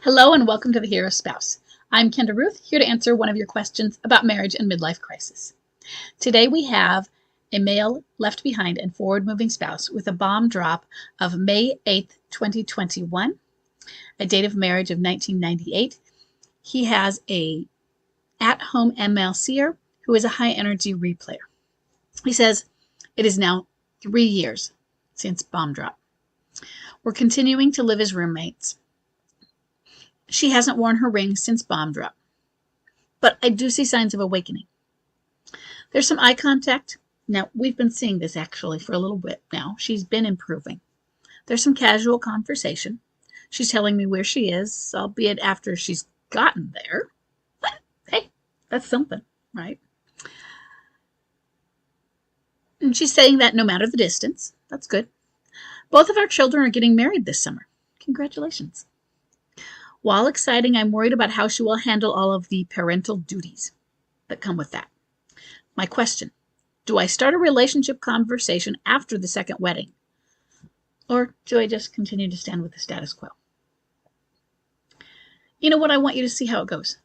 Hello and welcome to the Hero Spouse. I'm Kendra Ruth, here to answer one of your questions about marriage and midlife crisis. Today we have a male left behind and forward-moving spouse with a bomb drop of May 8th, 2021, a date of marriage of 1998. He has a at-home MLCer who is a high-energy replayer. He says, it is now 3 years since bomb drop. We're continuing to live as roommates. She hasn't worn her ring since bomb drop, but I do see signs of awakening. There's some eye contact. Now, we've been seeing this actually for a little bit now. She's been improving. There's some casual conversation. She's telling me where she is, albeit after she's gotten there. But hey, that's something, right? And she's saying that no matter the distance. That's good. Both of our children are getting married this summer. Congratulations. While exciting, I'm worried about how she will handle all of the parental duties that come with that. My question, do I start a relationship conversation after the second wedding? Or do I just continue to stand with the status quo? You know what? I want you to see how it goes.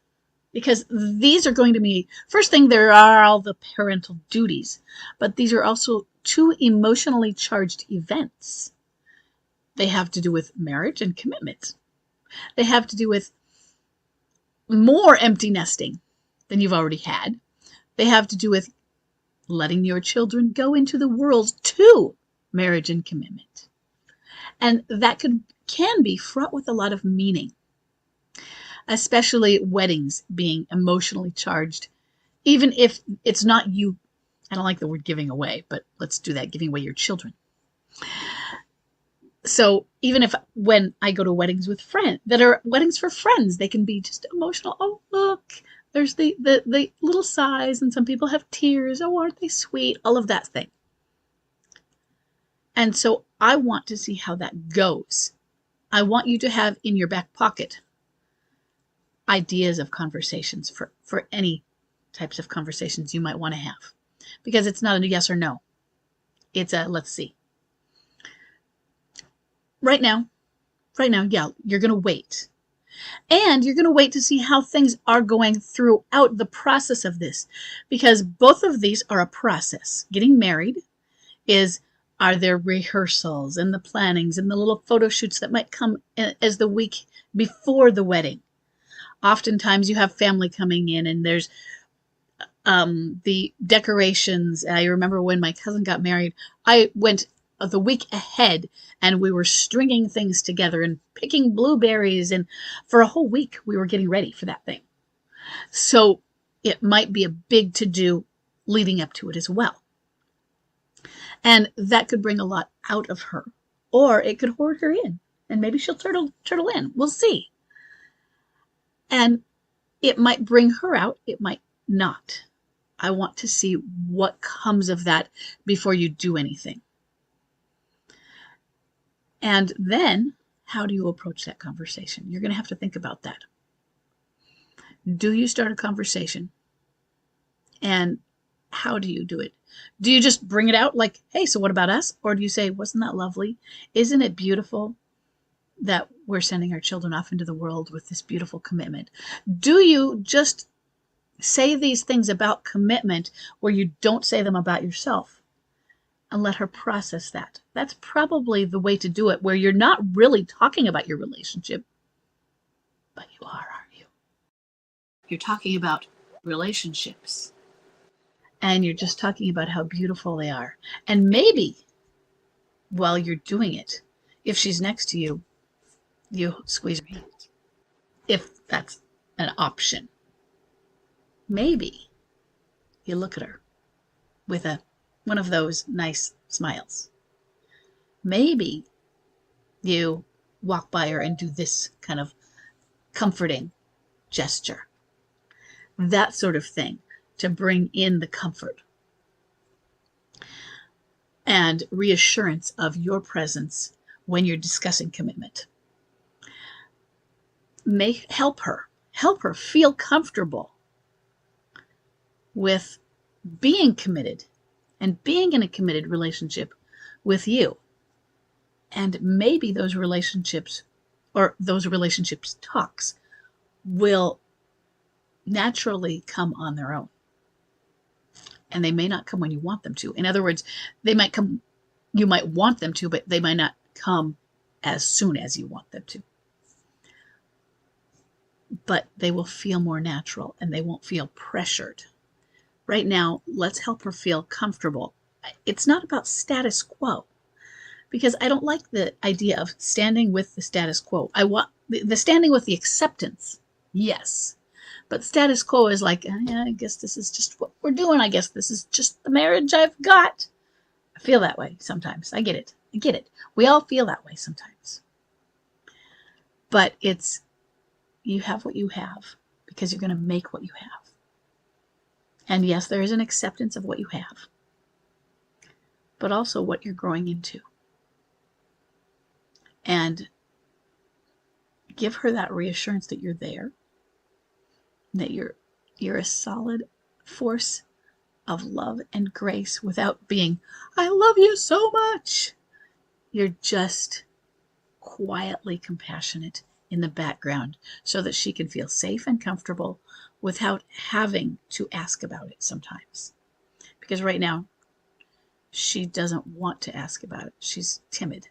Because these are going to be, first thing, there are all the parental duties, but these are also two emotionally charged events. They have to do with marriage and commitment. They have to do with more empty nesting than you've already had. They have to do with letting your children go into the world to marriage and commitment. And that can be fraught with a lot of meaning, especially weddings being emotionally charged, even if it's not you. I don't like the word giving away, but let's do that, giving away your children. So even if when I go to weddings with friends that are weddings for friends, they can be just emotional. Oh, look, there's the little sighs, and some people have tears. Oh, aren't they sweet? All of that thing. And so I want to see how that goes. I want you to have in your back pocket ideas of conversations for any types of conversations you might want to have. Because it's not a yes or no. It's a let's see. Right now, yeah, you're going to wait. And you're going to wait to see how things are going throughout the process of this. Because both of these are a process. Getting married are there rehearsals and the plannings and the little photo shoots that might come as the week before the wedding. Oftentimes you have family coming in and there's the decorations. I remember when my cousin got married, I went the week ahead and we were stringing things together and picking blueberries, and for a whole week we were getting ready for that thing. So it might be a big to-do leading up to it as well. And that could bring a lot out of her, or it could hoard her in, and maybe she'll turtle in. We'll see. And it might bring her out, it might not. I want to see what comes of that before you do anything. And then, how do you approach that conversation? You're going to have to think about that. Do you start a conversation? And how do you do it? Do you just bring it out like, hey, so what about us? Or do you say, wasn't that lovely? Isn't it beautiful that we're sending our children off into the world with this beautiful commitment? Do you just say these things about commitment where you don't say them about yourself? And let her process that. That's probably the way to do it, where you're not really talking about your relationship, but you are, aren't you? You're talking about relationships, and you're just talking about how beautiful they are. And maybe while you're doing it, if she's next to you, you squeeze her hand, if that's an option. Maybe you look at her with one of those nice smiles. Maybe you walk by her and do this kind of comforting gesture. That sort of thing to bring in the comfort and reassurance of your presence when you're discussing commitment. Help her feel comfortable with being committed and being in a committed relationship with you. And maybe those relationships or those relationships talks will naturally come on their own. And they may not come when you want them to. In other words, they might come, you might want them to, but they might not come as soon as you want them to. But they will feel more natural and they won't feel pressured. Right now, let's help her feel comfortable. It's not about status quo, because I don't like the idea of standing with the status quo. I want the standing with the acceptance, yes. But status quo is like, yeah, I guess this is just what we're doing. I guess this is just the marriage I've got. I feel that way sometimes. I get it. I get it. We all feel that way sometimes. But it's, you have what you have because you're going to make what you have. And yes, there is an acceptance of what you have, but also what you're growing into. And give her that reassurance that you're there, that you're a solid force of love and grace without being, I love you so much. You're just quietly compassionate in the background so that she can feel safe and comfortable without having to ask about it sometimes. Because right now, she doesn't want to ask about it. She's timid.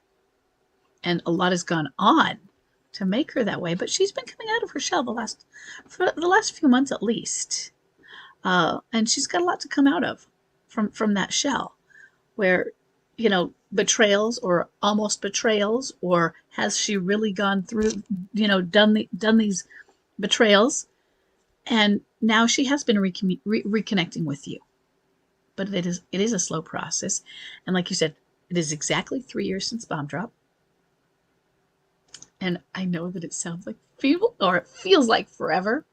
And a lot has gone on to make her that way, but she's been coming out of her shell for the last few months at least. And she's got a lot to come out of from that shell where, betrayals or almost betrayals, or has she really gone through, done these betrayals? And now she has been reconnecting with you. But it is a slow process. And like you said, it is exactly 3 years since bomb drop. And I know that it sounds like it feels like forever.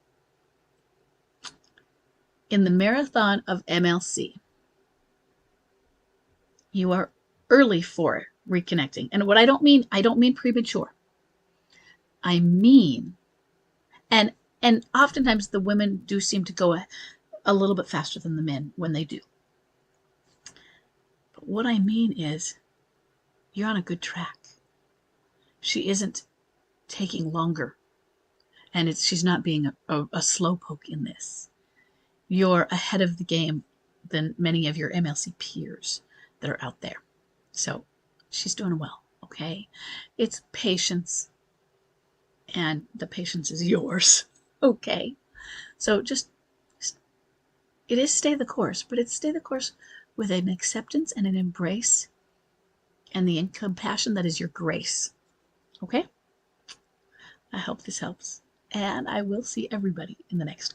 In the marathon of MLC, you are early for reconnecting. And what I don't mean premature. I mean, and oftentimes the women do seem to go a little bit faster than the men when they do. But what I mean is, you're on a good track. She isn't taking longer, and she's not being a slowpoke in this. You're ahead of the game than many of your MLC peers that are out there. So she's doing well, okay? It's patience, and the patience is yours, okay? So it is stay the course, but it's stay the course with an acceptance and an embrace and the compassion that is your grace, okay? I hope this helps, and I will see everybody in the next question.